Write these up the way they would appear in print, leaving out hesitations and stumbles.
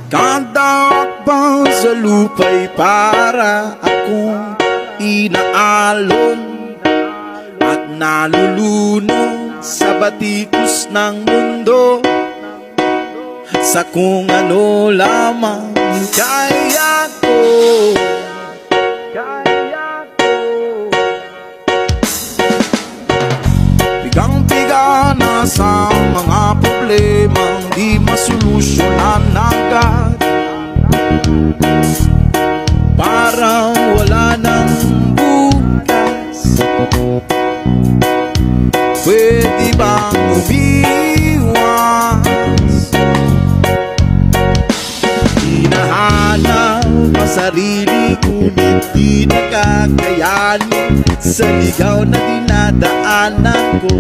Kadakbang sa lupa'y para akong inaalon at nalulunod sa batikos ng mundo, sa kung ano lamang kaya ko. Bigang-biga na sa mga problemang di masolusyonan agad, parang wala nang bukas. Pwede bang umiwas? Hinahanap ang sarili ngunit di nakakayanin sa ligaw na dinadaanan ko.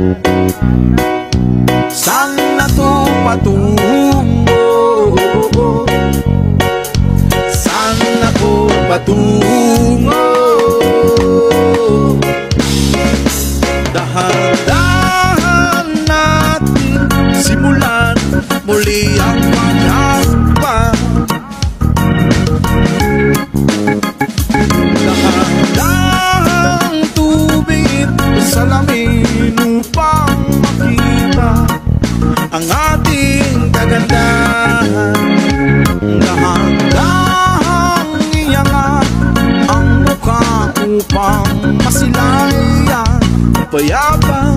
Saan na to patungo? Saan ako patungo? Dahan-dahan natin simulan muli ang paghahakbang. Dahan-dahang tubig sa salamin upang makita ang ating kagandahan. Dahan-dahang iyangat ang mukha upang masilayan payapa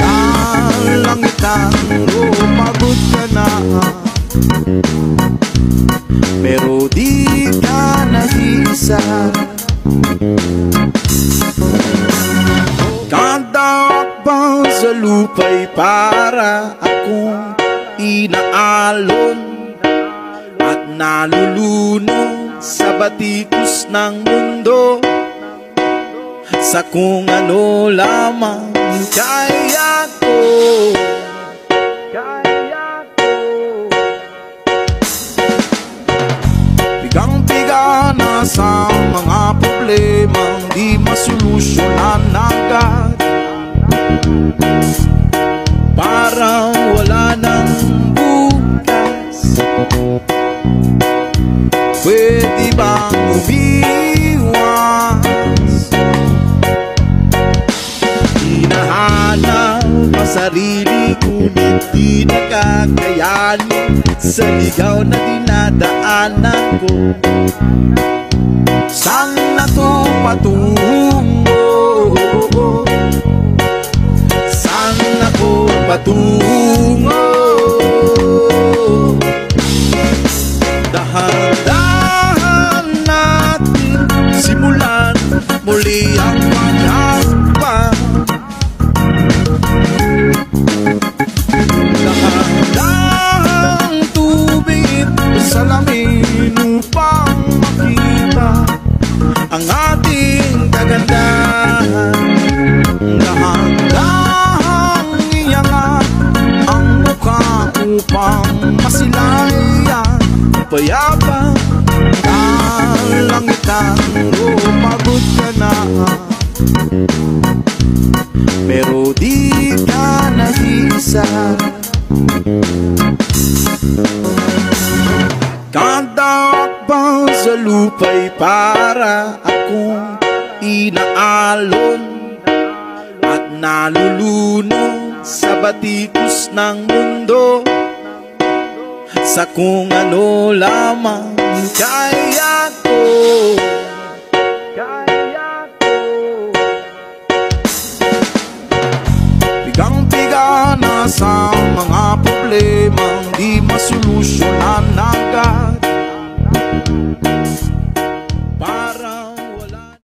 ang langitan. Oh, pagod ka na pero di ka nag-iisa. Kadakbang sa lupa'y para akong inaalon at nalulunod sa batikos ng mundo, sa kung ano lamang kaya ko. Bigang-biga na sa mga problemang di masolusyonan agad, parang wala nang bukas. Pwede bang umiwas? Hinahanap ang sarili ngunit di nakakayanin sa ligaw na dinadaanan ko. Saan na to patungo? Saan ako patungo? Dahan-dahan natin simulan muli ang paghahakbang. Dahan-dahang tubig sa salamin upang makita ang ating kagandahan. Dahan-dahang iyangat ang mukha upang masilayan payapa ang langitan. Oh, pagod ka na pero di ka nag-iisa. Kadakbang sa lupa'y para akong inaalon at nalulunod sa batikos ng mundo, sa kung ano lamang kaya ko. Bigang-biga na sa mga problemang di masolusyonan